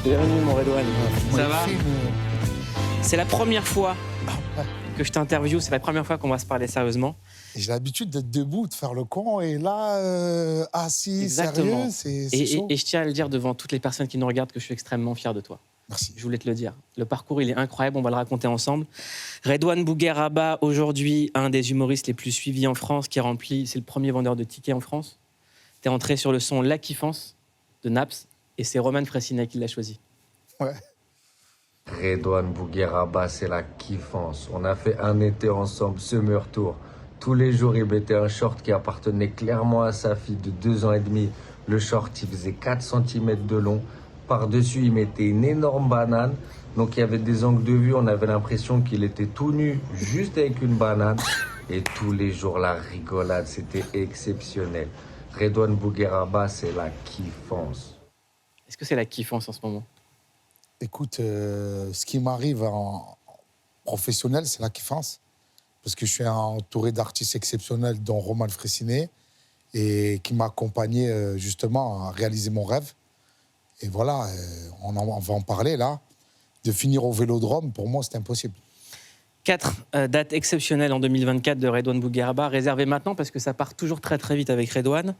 Bienvenue mon Redouane. Ça va? Film, C'est la première fois que je t'interviewe, c'est la première fois qu'on va se parler sérieusement. J'ai l'habitude d'être debout, de faire le con, et là, assis, Exactement. sérieux, c'est chaud. Et je tiens à le dire devant toutes les personnes qui nous regardent que je suis extrêmement fier de toi. Merci. Je voulais te le dire. Le parcours, il est incroyable, on va le raconter ensemble. Redouane Bougueraba, aujourd'hui, un des humoristes les plus suivis en France, qui remplit, c'est le premier vendeur de tickets en France. T'es rentré sur le son La Kiffance de Naps, et c'est Roman Fressinet qui l'a choisi. Ouais. Redouane Bougueraba, c'est la kiffance. On a fait un été ensemble, Summer Tour. Tous les jours, il mettait un short qui appartenait clairement à sa fille de 2 ans et demi. Le short, il faisait 4 cm de long. Par-dessus, il mettait une énorme banane. Donc, il y avait des angles de vue. On avait l'impression qu'il était tout nu, juste avec une banane. Et tous les jours, la rigolade, c'était exceptionnel. Redouane Bougueraba, c'est la kiffance. Est-ce que c'est la kiffance en ce moment? Écoute, ce qui m'arrive en professionnel, c'est la kiffance. Parce que je suis entouré d'artistes exceptionnels, dont Roman Fressinet, et qui m'a accompagné justement à réaliser mon rêve. Et voilà, on va en parler là. De finir au Vélodrome, pour moi, c'est impossible. 4 dates exceptionnelles en 2024 de Redouane Bougueraba, réservées maintenant parce que ça part toujours très très vite avec Redouane.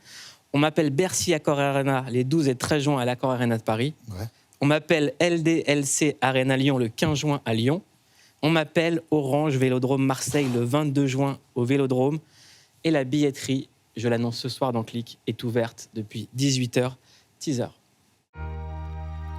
On m'appelle Bercy Accor Arena les 12 et 13 juin à l'Accor Arena de Paris. Ouais. On m'appelle LDLC Arena Lyon le 15 juin à Lyon. On m'appelle Orange Vélodrome Marseille le 22 juin au Vélodrome. Et la billetterie, je l'annonce ce soir dans Click, est ouverte depuis 18h, teaser.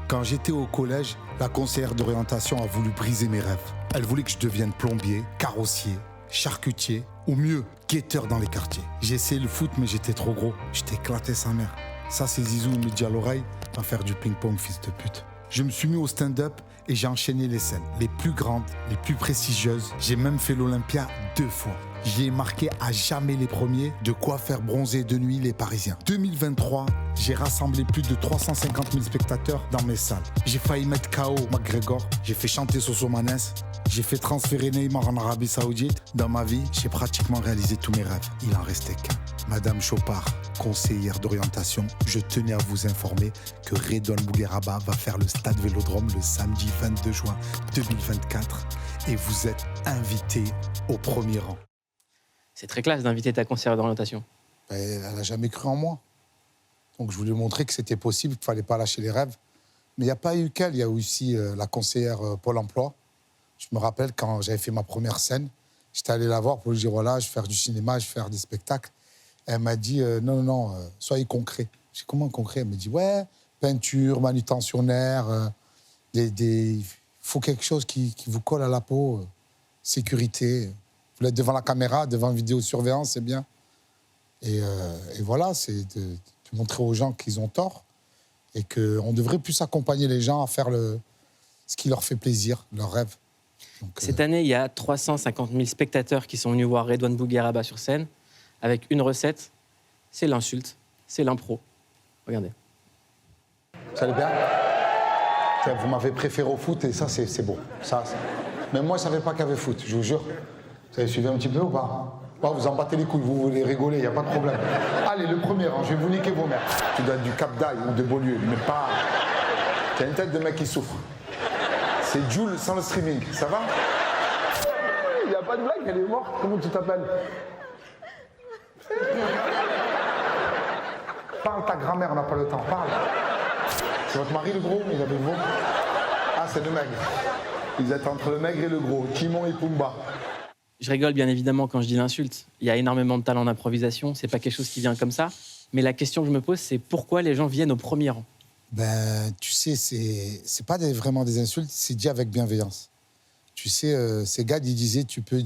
Quand j'étais au collège, la conseillère d'orientation a voulu briser mes rêves. Elle voulait que je devienne plombier, carrossier, charcutier, ou mieux, guetteur dans les quartiers. J'ai essayé le foot, mais j'étais trop gros. J'étais éclaté sa mère. Ça, c'est Zizou, il me dit à l'oreille, va faire du ping-pong, fils de pute. Je me suis mis au stand-up et j'ai enchaîné les scènes. Les plus grandes, les plus prestigieuses. J'ai même fait l'Olympia 2 fois. J'y ai marqué à jamais les premiers, de quoi faire bronzer de nuit les Parisiens. 2023, j'ai rassemblé plus de 350 000 spectateurs dans mes salles. J'ai failli mettre KO McGregor, j'ai fait chanter Sosomanes, j'ai fait transférer Neymar en Arabie Saoudite. Dans ma vie, j'ai pratiquement réalisé tous mes rêves. Il en restait qu'un. Madame Chopard, conseillère d'orientation, je tenais à vous informer que Redouane Bougueraba va faire le stade Vélodrome le samedi 22 juin 2024 et vous êtes invité au premier rang. C'est très classe d'inviter ta conseillère d'orientation. Elle n'a jamais cru en moi. Donc je voulais montrer que c'était possible, qu'il ne fallait pas lâcher les rêves. Mais il n'y a pas eu qu'elle, il y a aussi la conseillère Pôle emploi. Je me rappelle quand j'avais fait ma première scène, j'étais allé la voir pour lui dire voilà, je vais faire du cinéma, je vais faire des spectacles. Elle m'a dit non, soyez concret. J'ai dit comment concret? Elle m'a dit ouais, peinture, manutentionnaire, il faut quelque chose qui vous colle à la peau, sécurité. Vous voulez être devant la caméra, devant une vidéosurveillance, c'est bien. Et voilà, c'est de montrer aux gens qu'ils ont tort et qu'on devrait plus accompagner les gens à faire ce qui leur fait plaisir, leur rêve. Donc, Cette année, il y a 350 000 spectateurs qui sont venus voir Redouane Bougueraba sur scène avec une recette, c'est l'insulte, c'est l'impro. Regardez. Vous allez bien? Vous m'avez préféré au foot et ça, c'est beau. Même moi, je ne savais pas qu'il y avait foot, je vous jure. Vous avez suivi un petit peu ou pas? Vous en battez les couilles, vous voulez rigoler, il n'y a pas de problème. Allez, le premier rang, je vais vous niquer vos mères. Tu dois être du Cap d'Aille ou de Beaulieu, mais pas... Tu as une tête de mec qui souffre. C'est Jules sans le streaming, ça va? Il n'y a pas de blague, elle est morte. Comment tu t'appelles? Parle ta grand-mère, on n'a pas le temps, parle. C'est votre mari le gros? Il avait le gros? Ah, c'est le maigre. Ils êtes entre le maigre et le gros, Timon et Pumba. Je rigole bien évidemment quand je dis l'insulte. Il y a énormément de talent d'improvisation, c'est pas quelque chose qui vient comme ça. Mais la question que je me pose, c'est pourquoi les gens viennent au premier rang? Ben, tu sais, c'est pas vraiment des insultes, c'est dit avec bienveillance. Tu sais, ces gars, ils disaient, tu peux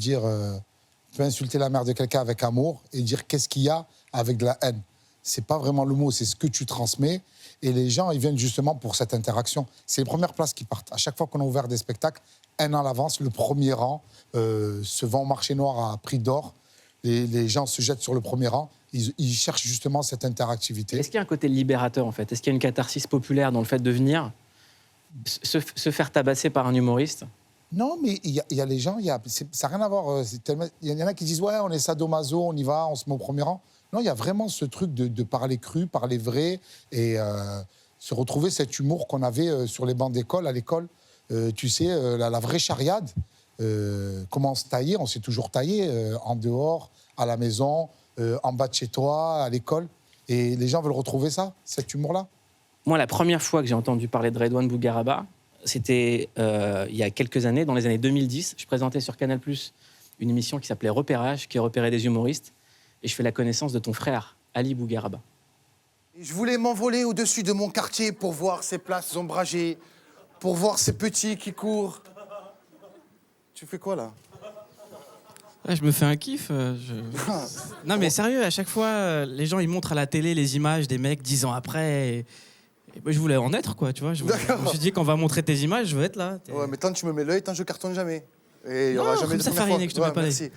insulter la mère de quelqu'un avec amour et dire qu'est-ce qu'il y a avec de la haine. C'est pas vraiment le mot, c'est ce que tu transmets. Et les gens, ils viennent justement pour cette interaction. C'est les premières places qui partent. À chaque fois qu'on a ouvert des spectacles, un an à l'avance, le premier rang se vend au marché noir à prix d'or. Les gens se jettent sur le premier rang. Ils cherchent justement cette interactivité. Est-ce qu'il y a un côté libérateur, en fait? Est-ce qu'il y a une catharsis populaire dans le fait de venir se faire tabasser par un humoriste? Non, mais il y a les gens, ça n'a rien à voir. Il y en a qui disent, ouais, on est sadomaso, on y va, on se met au premier rang. Non, il y a vraiment ce truc de parler cru, parler vrai et se retrouver cet humour qu'on avait sur les bancs d'école, à l'école. Tu sais, la vraie charriade, comment on se taillait, on s'est toujours taillé en dehors, à la maison, en bas de chez toi, à l'école. Et les gens veulent retrouver ça, cet humour-là. Moi, la première fois que j'ai entendu parler de Redouane Bougueraba, c'était il y a quelques années, dans les années 2010. Je présentais sur Canal+ une émission qui s'appelait Repérage, qui repérait des humoristes. Et je fais la connaissance de ton frère, Ali Bougueraba. Je voulais m'envoler au-dessus de mon quartier pour voir ces places ombragées, pour voir ces petits qui courent. Tu fais quoi, là? Ouais, je me fais un kiff. Non, mais sérieux, à chaque fois, les gens ils montrent à la télé les images des mecs 10 ans après. Et moi, je voulais en être, quoi, tu vois. Je me suis dit, quand on va montrer tes images, je veux être là. Ouais, mais tant que tu me mets l'œil, tant que je cartonne jamais. Et il y aura Non, jamais comme de ça, première Farine, fois. que je te mets pas merci.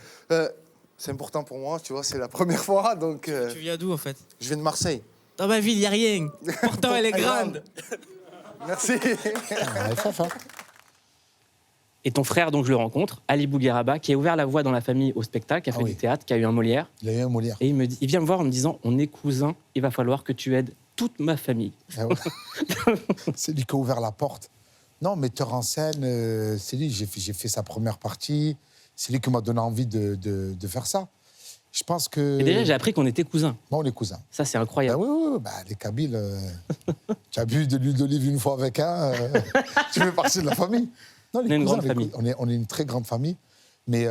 C'est important pour moi, tu vois, c'est la première fois, donc... Tu viens d'où, en fait? Je viens de Marseille. Dans ma ville, il n'y a rien. Pourtant, elle est grande. Merci. Et ton frère, donc je le rencontre, Ali Bougueraba, qui a ouvert la voie dans la famille au spectacle, qui a fait du théâtre, qui a eu un Molière. Il a eu un Molière. Et il vient me voir en me disant, on est cousins, il va falloir que tu aides toute ma famille. Ah ouais. C'est lui qui a ouvert la porte. Non, metteur en scène, c'est lui, j'ai fait sa première partie. C'est lui qui m'a donné envie de faire ça. Je pense que... Et déjà, j'ai appris qu'on était cousins. Bon, on est cousins. Ça, c'est Bah incroyable. oui, les Kabyles, tu as bu de l'huile d'olive une fois avec un, tu fais partie de la famille. Non, On est une grande famille. On est une très grande famille, mais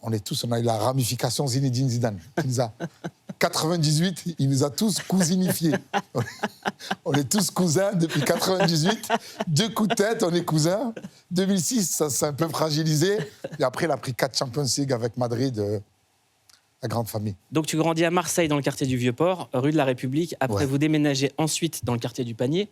on est tous, on a eu la ramification Zinedine Zidane. Qui nous a, 98, il nous a tous cousinifiés. On est tous cousins depuis 98. 2 coups de tête, on est cousins. 2006, ça s'est un peu fragilisé. Et après, il a pris 4 Champions League avec Madrid. La grande famille. Donc tu grandis à Marseille, dans le quartier du Vieux-Port, rue de la République. Après, vous déménagez ensuite dans le quartier du Panier.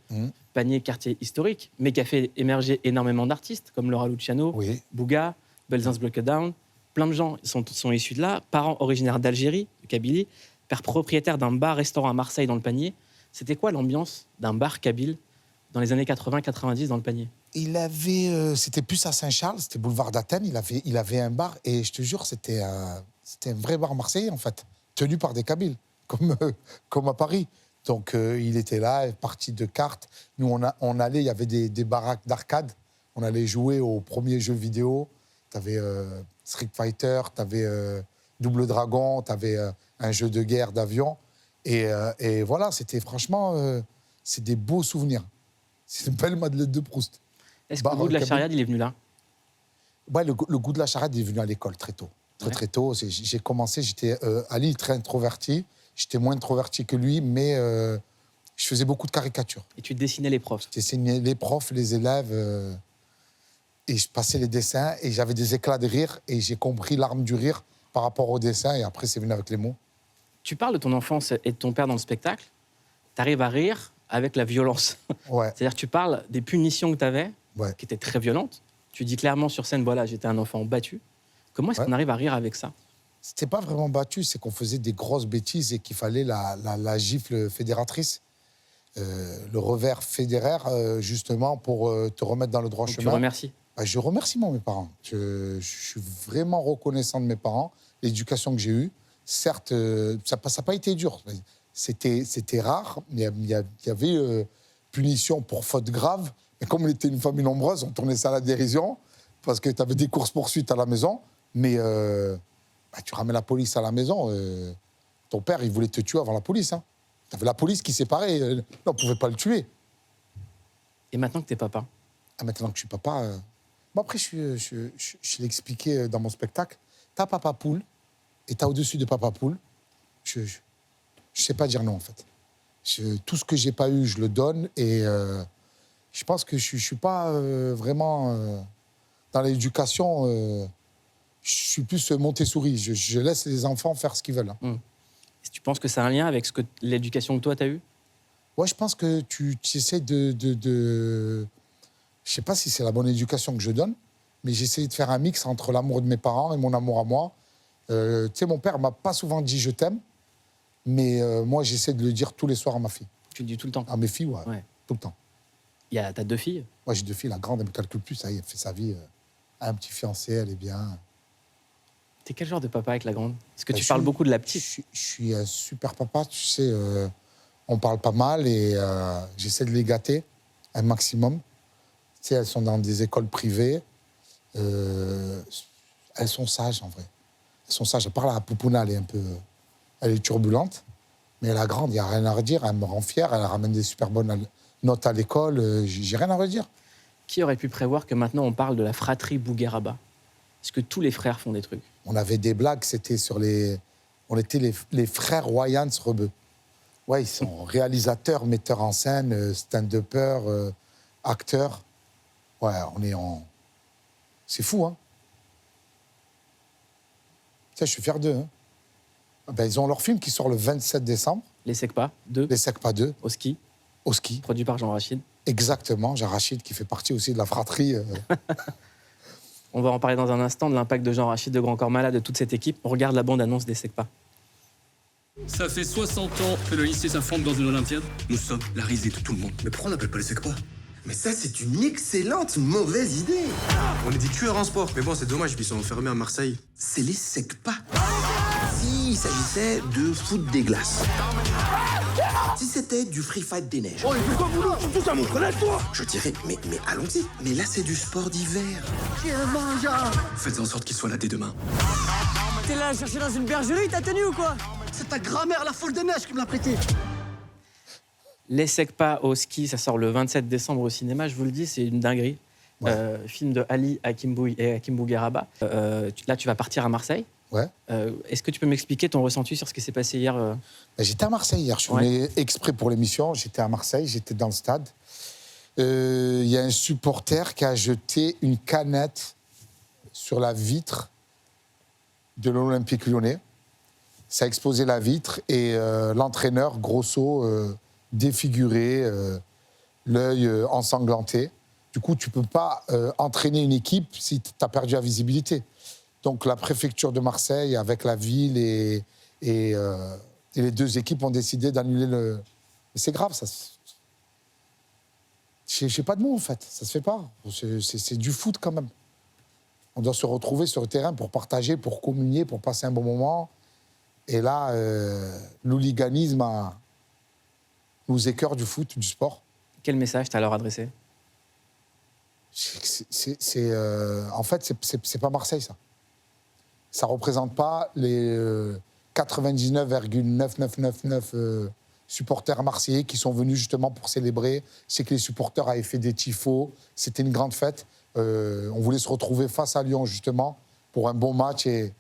Panier, quartier historique, mais qui a fait émerger énormément d'artistes, comme Laura Luciano, Bouga, Belzins Down. Plein de gens sont issus de là. Parents originaires d'Algérie, de Kabylie. Père propriétaire d'un bar-restaurant à Marseille, dans le Panier. C'était quoi l'ambiance d'un bar kabyle dans les années 80-90 dans le Panier? Il avait... c'était plus à Saint-Charles, c'était boulevard d'Athènes. Il avait un bar et je te jure, c'était un vrai bar marseillais, en fait, tenu par des Kabyles, comme à Paris. Donc, il était là, parti de cartes. Nous, on allait, il y avait des baraques d'arcade. On allait jouer aux premiers jeux vidéo. Tu avais Street Fighter, tu avais Double Dragon, tu avais un jeu de guerre d'avion. Et voilà, c'était franchement, c'est des beaux souvenirs. C'est une belle Madeleine de Proust. Est-ce que le goût de la charriade, il est venu là? Ouais, le goût de la charriade, il est venu à l'école très tôt. Très tôt. J'ai commencé, j'étais Ali, très introverti. J'étais moins introverti que lui, mais je faisais beaucoup de caricatures. Et tu dessinais les profs? Je dessinais les profs, les élèves, et je passais les dessins, et j'avais des éclats de rire, et j'ai compris l'arme du rire par rapport au dessin, et après, c'est venu avec les mots. Tu parles de ton enfance et de ton père dans le spectacle. Tu arrives à rire avec la violence. Ouais. C'est-à-dire tu parles des punitions que tu avais, Ouais. qui étaient très violentes. Tu dis clairement sur scène, voilà, j'étais un enfant battu. Comment est-ce qu'on arrive à rire avec ça? C'était pas vraiment battu, c'est qu'on faisait des grosses bêtises et qu'il fallait la gifle fédératrice, le revers fédéraire, justement, pour te remettre dans le droit Donc chemin. tu remercies. Bah, je remercie mes parents. Je suis vraiment reconnaissant de mes parents, l'éducation que j'ai eue. Certes, ça n'a pas été dur. C'était rare. Il y avait punition pour faute grave. Mais comme on était une famille nombreuse, on tournait ça à la dérision parce que tu avais des courses-poursuites à la maison. Mais tu ramènes la police à la maison. Ton père, il voulait te tuer avant la police. Hein. Tu avais la police qui séparait. On ne pouvait pas le tuer. Et maintenant que t'es papa? Maintenant que je suis papa... Bon, après, je l'ai expliqué dans mon spectacle. T'as papa poule et t'as au-dessus de papa poule. Je sais pas dire non, en fait. Tout ce que j'ai pas eu, je le donne. Et je pense que je suis pas vraiment dans l'éducation. Je suis plus Montessori. Je laisse les enfants faire ce qu'ils veulent. Hein. Est-ce que tu penses que ça a un lien avec l'éducation que toi, t'as eue? Ouais, je pense que tu essaies de... Je sais pas si c'est la bonne éducation que je donne, mais j'essaie de faire un mix entre l'amour de mes parents et mon amour à moi. Tu sais, mon père m'a pas souvent dit « je t'aime », mais moi, j'essaie de le dire tous les soirs à ma fille. Tu le dis tout le temps? À mes filles, ouais. Tout le temps. T'as 2 filles? Moi, j'ai 2 filles. La grande, elle me calcule plus. Ça y est, elle fait sa vie. Elle a un petit fiancé, elle est bien. T'es quel genre de papa avec la grande? Parce que Bah, tu parles beaucoup de la petite. Je suis un super papa, tu sais. On parle pas mal et j'essaie de les gâter un maximum. Tu sais, elles sont dans des écoles privées. Elles sont sages, en vrai. Elles sont sages. À part la Poupouna, elle est turbulente. Mais la grande, il n'y a rien à redire. Elle me rend fière. Elle ramène des super bonnes notes à l'école. J'ai rien à redire. Qui aurait pu prévoir que maintenant on parle de la fratrie Bougueraba? Parce que tous les frères font des trucs. On avait des blagues, c'était sur les... On était les frères Wayans Rebeu. Ouais, ils sont réalisateurs, metteurs en scène, stand-uppers, acteurs. Ouais, on est en... C'est fou, hein. Tu sais, je suis fier d'eux. Hein. Ben, ils ont leur film qui sort le 27 décembre. Les Secpa 2, Les Secpa 2, au ski, au ski. produit par Jean Rachid. Exactement, Jean Rachid qui fait partie aussi de la fratrie. On va en parler dans un instant de l'impact de Jean Rachid, de Grand Corps Malade, de toute cette équipe. On regarde la bande-annonce des Secpa. Ça fait 60 ans que le lycée s'affronte dans une Olympiade. Nous sommes la risée de tout le monde. Mais pourquoi on n'appelle pas les Secpa? Mais ça, c'est une excellente mauvaise idée. On est des tueurs en sport. Mais bon, c'est dommage, ils sont enfermés à Marseille. C'est les Secpa. Si il s'agissait de foot des glaces. Si c'était du free fight des neiges. Oh, et pourquoi vous là? Tout ça, mon collègue, toi! Je dirais, mais allons-y. Mais là, c'est du sport d'hiver. Faites en sorte qu'il soit là dès demain. T'es là à chercher dans une bergerie, t'as tenu ou quoi? C'est ta grand-mère, la folle des neiges, qui me l'a prêté. Les Secpa au ski, ça sort le 27 décembre au cinéma. Je vous le dis, c'est une dinguerie. Ouais. Film de Ali Hakim et Hakim Bougueraba. Là, tu vas partir à Marseille. Ouais. Est-ce que tu peux m'expliquer ton ressenti sur ce qui s'est passé hier Ben, j'étais à Marseille hier. Je suis venu exprès pour l'émission. J'étais à Marseille, j'étais dans le stade. Il y a un supporter qui a jeté une canette sur la vitre de l'Olympique Lyonnais. Ça a explosé la vitre et l'entraîneur, Grosso, défiguré, l'œil ensanglanté. Du coup, tu ne peux pas entraîner une équipe si tu as perdu la visibilité. Donc la préfecture de Marseille, avec la ville et les deux équipes ont décidé d'annuler le... Mais c'est grave, ça. Je n'ai pas de mots, en fait. Ça se fait pas. C'est du foot, quand même. On doit se retrouver sur le terrain pour partager, pour communier, pour passer un bon moment. Et là, l'hooliganisme nous écœure du foot, du sport. Quel message t'as à leur adressé? En fait, c'est pas Marseille, ça. Ça représente pas les 99,9999 supporters marseillais qui sont venus justement pour célébrer. C'est que les supporters avaient fait des tifos. C'était une grande fête. On voulait se retrouver face à Lyon, justement, pour un bon match. Et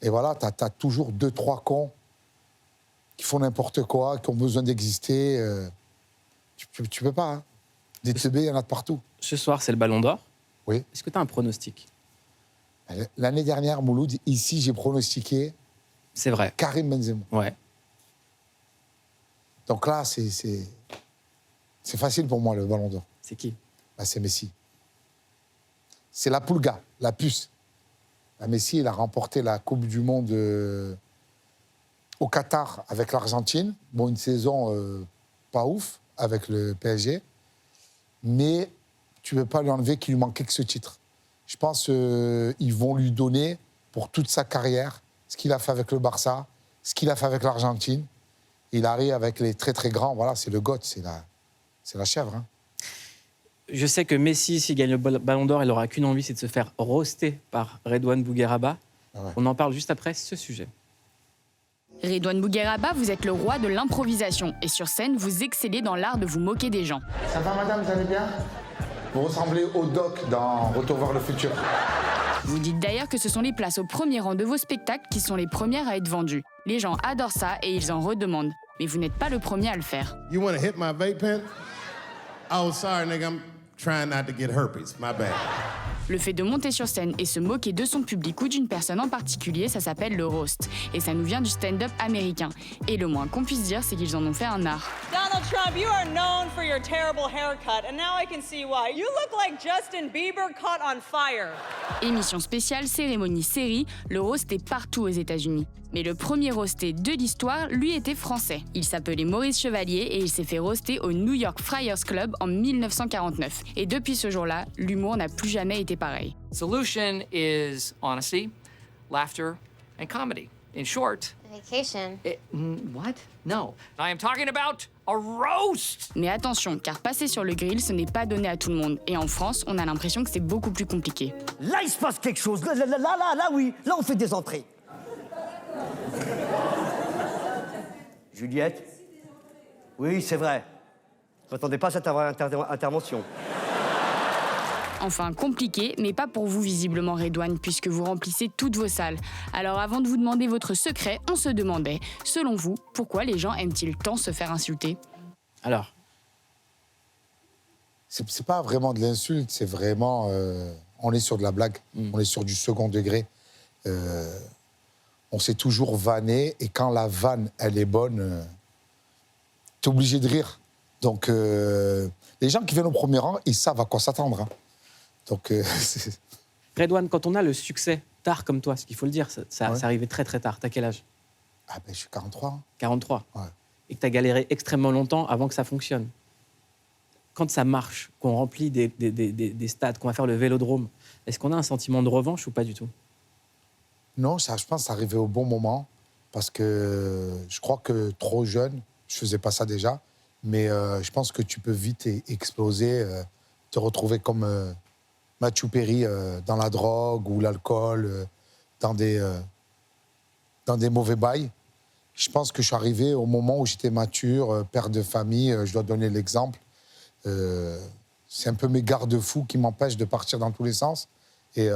voilà, t'as toujours 2-3 cons qui font n'importe quoi, qui ont besoin d'exister. Tu peux pas, hein. Des teubés, il y en a de partout. Ce soir, c'est le Ballon d'Or. Oui. Est-ce que tu as un pronostic? L'année dernière, Mouloud, ici, j'ai pronostiqué C'est vrai. Karim Benzema. Ouais. Donc là, c'est facile pour moi, le Ballon d'Or. C'est qui? Bah, c'est Messi. C'est la Pulga, la puce. Bah, Messi, il a remporté la Coupe du Monde au Qatar avec l'Argentine. Bon, une saison pas ouf avec le PSG. Mais tu ne peux pas lui enlever qu'il lui manquait que ce titre. Je pense qu'ils vont lui donner, pour toute sa carrière, ce qu'il a fait avec le Barça, ce qu'il a fait avec l'Argentine. Il arrive avec les très, très grands. Voilà, c'est le GOAT, c'est la chèvre. Hein. Je sais que Messi, s'il gagne le Ballon d'Or, il n'aura qu'une envie, c'est de se faire roaster par Redouane Bougueraba. Ah ouais. On en parle juste après ce sujet. Redouane Bougueraba, vous êtes le roi de l'improvisation. Et sur scène, vous excellez dans l'art de vous moquer des gens. Ça va, madame, vous allez bien? Vous ressemblez au Doc dans Retour vers le futur. Vous dites d'ailleurs que ce sont les places au premier rang de vos spectacles qui sont les premières à être vendues. Les gens adorent ça et ils en redemandent. Mais vous n'êtes pas le premier à le faire. You wanna hit my vape pen? Oh, sorry, nigga, I'm trying not to get herpes. My bad. Le fait de monter sur scène et se moquer de son public ou d'une personne en particulier, ça s'appelle le roast. Et ça nous vient du stand-up américain. Et le moins qu'on puisse dire, c'est qu'ils en ont fait un art. Donald Trump, you are known for your terrible haircut, and now I can see why. You look like Justin Bieber caught on fire. Émission spéciale, cérémonie, série, le roast est partout aux États-Unis. Mais le premier roasté de l'histoire, lui, était français. Il s'appelait Maurice Chevalier et il s'est fait roaster au New York Friars Club en 1949. Et depuis ce jour-là, l'humour n'a plus jamais été pareil. Solution is honesty. laughter, and comedy. In short... Vacation. What? No. I am talking about a roast! Mais attention, car passer sur le grill, ce n'est pas donné à tout le monde. Et en France, on a l'impression que c'est beaucoup plus compliqué. Là, il se passe quelque chose. Là, oui. Là, on fait des entrées. Juliette? Oui, c'est vrai. Je m'attendais pas à cette intervention. Enfin, compliqué, mais pas pour vous visiblement, Redouane, puisque vous remplissez toutes vos salles. Alors avant de vous demander votre secret, on se demandait, selon vous, pourquoi les gens aiment-ils tant se faire insulter? Alors, c'est pas vraiment de l'insulte, c'est vraiment... on est sur de la blague, on est sur du second degré. On s'est toujours vanné, et quand la vanne, elle est bonne, t'es obligé de rire. Donc, les gens qui viennent au premier rang, ils savent à quoi s'attendre. Hein. Donc, Redouane, quand on a le succès tard comme toi, ce qu'il faut le dire, ça arrivait très très tard. T'as quel âge? Ah ben, je suis 43. Hein. 43. Ouais. Et que t'as galéré extrêmement longtemps avant que ça fonctionne. Quand ça marche, qu'on remplit des stades, qu'on va faire le Vélodrome, est-ce qu'on a un sentiment de revanche ou pas du tout? Non, je pense que ça arrivait au bon moment, parce que je crois que trop jeune, je faisais pas ça déjà, mais je pense que tu peux vite exploser, te retrouver comme Mathieu Perry dans la drogue ou l'alcool, dans des mauvais bails. Je pense que je suis arrivé au moment où j'étais mature, père de famille, je dois donner l'exemple. C'est un peu mes garde-fous qui m'empêchent de partir dans tous les sens. Et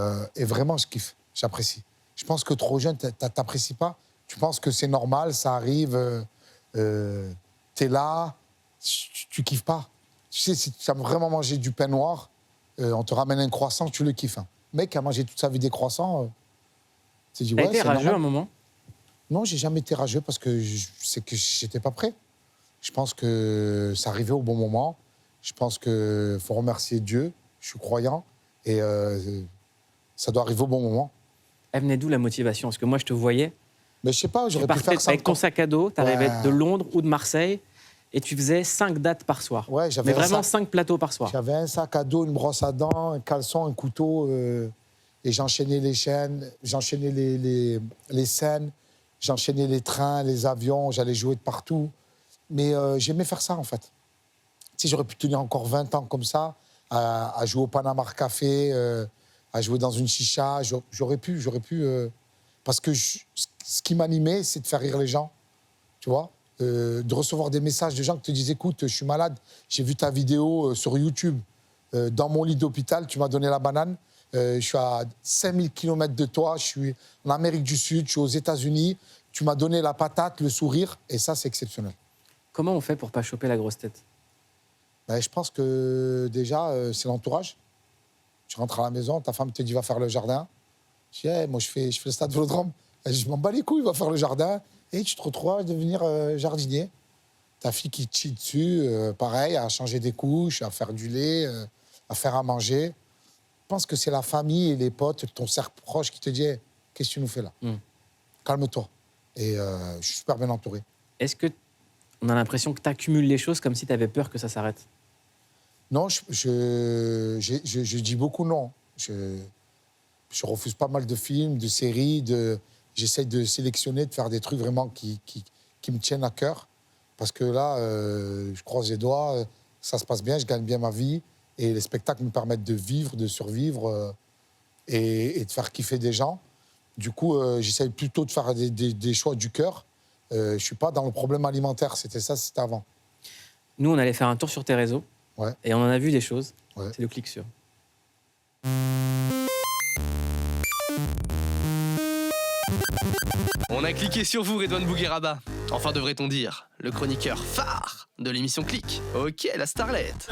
vraiment, je kiffe, j'apprécie. Je pense que trop jeune, t'apprécies pas. Tu penses que c'est normal, ça arrive, t'es là, tu kiffes pas. Tu sais, si tu as vraiment mangé du pain noir, on te ramène un croissant, tu le kiffes. Hein. Le mec qui a mangé toute sa vie des croissants, tu te dis, T'as été rageux à un moment? Non, j'ai jamais été rageux parce que c'est que j'étais pas prêt. Je pense que ça arrivait au bon moment. Je pense qu'il faut remercier Dieu. Je suis croyant et ça doit arriver au bon moment. Elle venait d'où la motivation? Parce que moi, je te voyais. Mais je sais pas, j'aurais pu faire ça. Avec ton sac à dos, tu arrivais de Londres ou de Marseille et tu faisais 5 dates par soir. Ouais, j'avais mais vraiment 5 plateaux par soir. J'avais un sac à dos, une brosse à dents, un caleçon, un couteau et j'enchaînais les chaînes, j'enchaînais les scènes, j'enchaînais les trains, les avions, j'allais jouer de partout. Mais j'aimais faire ça, en fait. Si j'aurais pu tenir encore 20 ans comme ça, à jouer au Panama Café, à jouer dans une chicha, j'aurais pu. Parce que ce qui m'animait, c'est de faire rire les gens, tu vois, de recevoir des messages de gens qui te disent « Écoute, je suis malade, j'ai vu ta vidéo sur YouTube, dans mon lit d'hôpital, tu m'as donné la banane, je suis à 5000 km de toi, je suis en Amérique du Sud, je suis aux États-Unis, tu m'as donné la patate, le sourire, et ça, c'est exceptionnel. » Comment on fait pour pas choper la grosse tête? Ben, je pense que déjà, c'est l'entourage. Tu rentres à la maison, ta femme te dit « Va faire le jardin ». Je dis hey, « Moi, je fais le stade Vélodrome. » Je m'en bats les couilles, va faire le jardin. Et tu te retrouves à devenir jardinier. Ta fille qui te chie dessus, pareil, à changer des couches, à faire du lait, à faire à manger. Je pense que c'est la famille et les potes, ton cercle proche qui te dit hey, « Qu'est-ce que tu nous fais là Calme-toi. » Et je suis super bien entouré. Est-ce qu'on a l'impression que tu accumules les choses comme si tu avais peur que ça s'arrête? Non, je dis beaucoup non. Je refuse pas mal de films, de séries, j'essaie de sélectionner, de faire des trucs vraiment qui me tiennent à cœur. Parce que là, je croise les doigts, ça se passe bien, je gagne bien ma vie. Et les spectacles me permettent de vivre, de survivre et de faire kiffer des gens. Du coup, j'essaie plutôt de faire des choix du cœur. Je ne suis pas dans le problème alimentaire, c'était avant. Nous, on allait faire un tour sur tes réseaux. Ouais. Et on en a vu des choses. Ouais. C'est le clic sur. On a cliqué sur vous, Redouane Bougueraba. Enfin, devrait-on dire, le chroniqueur phare de l'émission Click. Ok, la starlette.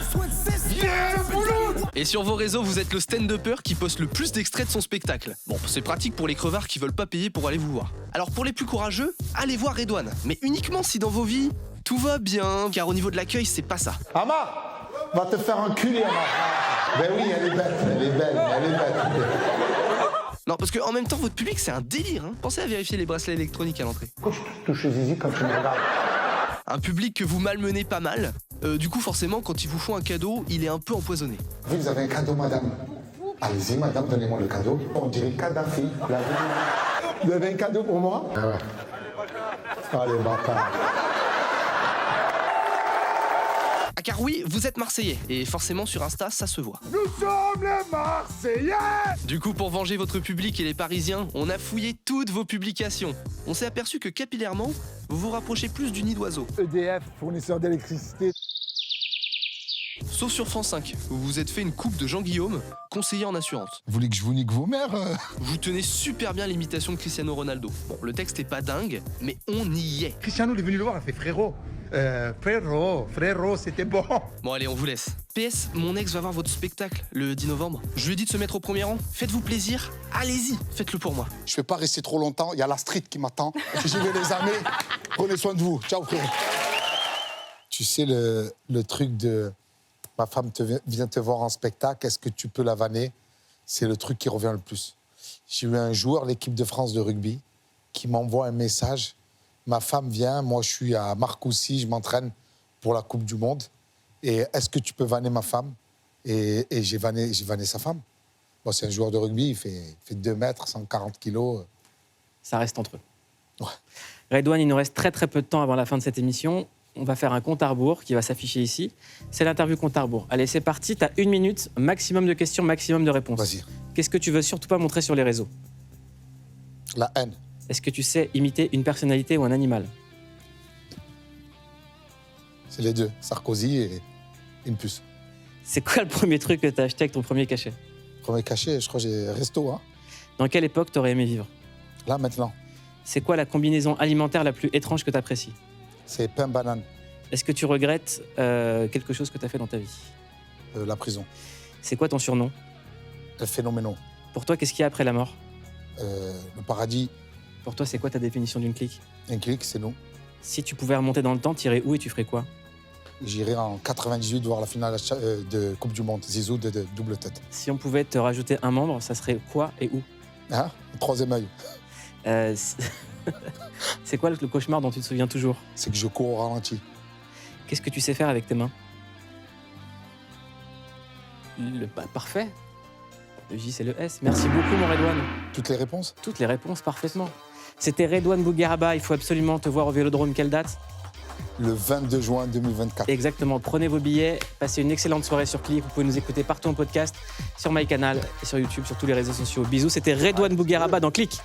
Et sur vos réseaux, vous êtes le stand-upper qui poste le plus d'extraits de son spectacle. Bon, c'est pratique pour les crevards qui veulent pas payer pour aller vous voir. Alors pour les plus courageux, allez voir Redouane. Mais uniquement si dans vos vies, tout va bien, car au niveau de l'accueil, c'est pas ça. Ama, va te faire enculer, Ama. Ben oui, elle est bête, elle est belle, elle est bête. Non, parce qu'en même temps, votre public, c'est un délire. Hein. Pensez à vérifier les bracelets électroniques à l'entrée. Pourquoi tu touches les zizi quand tu me regardes? Un public que vous malmenez pas mal. Du coup, forcément, quand ils vous font un cadeau, il est un peu empoisonné. Vous avez un cadeau, madame. Allez-y, madame, donnez-moi le cadeau. On dirait Kadhafi. La vie. Vous avez un cadeau pour moi? Ah ouais. Allez, bâtard. Ah car oui, vous êtes Marseillais, et forcément sur Insta, ça se voit. Nous sommes les Marseillais! Du coup, pour venger votre public et les Parisiens, on a fouillé toutes vos publications. On s'est aperçu que capillairement, vous vous rapprochez plus du nid d'oiseau. EDF, fournisseur d'électricité. Sauf sur France 5, où vous vous êtes fait une coupe de Jean-Guillaume, conseiller en assurance. Vous voulez que je vous nique vos mères? Vous tenez super bien l'imitation de Cristiano Ronaldo. Bon, le texte est pas dingue, mais on y est. Cristiano est venu le voir, il a fait frérot. Frérot, c'était bon. Bon allez, on vous laisse. PS, mon ex va voir votre spectacle le 10 novembre. Je lui ai dit de se mettre au premier rang. Faites-vous plaisir, allez-y, faites-le pour moi. Je vais pas rester trop longtemps, il y a la street qui m'attend. J'y vais les amis. Prenez soin de vous. Ciao frère. Tu sais le truc de ma femme vient te voir en spectacle, est-ce que tu peux la vanner? C'est le truc qui revient le plus. J'ai eu un joueur, l'équipe de France de rugby, qui m'envoie un message. Ma femme vient, moi je suis à Marcoussis, je m'entraîne pour la Coupe du Monde. Et est-ce que tu peux vanner ma femme? Et j'ai vanné sa femme. Bon, c'est un joueur de rugby, il fait 2 mètres, 140 kilos. Ça reste entre eux. Ouais. Redouane, il nous reste très peu de temps avant la fin de cette émission. On va faire un compte à rebours qui va s'afficher ici. C'est l'interview compte à rebours. Allez, c'est parti, t'as 1 minute, maximum de questions, maximum de réponses. Vas-y. Qu'est-ce que tu veux surtout pas montrer sur les réseaux? La haine. Est-ce que tu sais imiter une personnalité ou un animal? C'est les deux, Sarkozy et une puce. C'est quoi le premier truc que t'as acheté avec ton premier cachet? Premier cachet, je crois que j'ai resto. Hein. Dans quelle époque t'aurais aimé vivre? Là, maintenant. C'est quoi la combinaison alimentaire la plus étrange que t'apprécies? C'est pain-banane. Est-ce que tu regrettes quelque chose que t'as fait dans ta vie? La prison. C'est quoi ton surnom? Le phénoménon. Pour toi, qu'est-ce qu'il y a après la mort? Le paradis. Pour toi, c'est quoi ta définition d'une clique? Une clique, c'est nous. Si tu pouvais remonter dans le temps, t'irais où et tu ferais quoi? J'irais en 98 voir la finale de Coupe du Monde, Zizou de double tête. Si on pouvait te rajouter un membre, ça serait quoi et où? Hein? Le troisième œil. C'est quoi le cauchemar dont tu te souviens toujours? C'est que je cours au ralenti. Qu'est-ce que tu sais faire avec tes mains? Parfait. Le J, c'est le S. Merci beaucoup, mon Redouane. Toutes les réponses? Toutes les réponses, parfaitement. C'était Redouane Bougueraba. Il faut absolument te voir au Vélodrome. Quelle date? Le 22 juin 2024. Exactement. Prenez vos billets. Passez une excellente soirée sur Click. Vous pouvez nous écouter partout en podcast, sur MyCanal et sur YouTube, sur tous les réseaux sociaux. Bisous. C'était Redouane Bougueraba dans Click.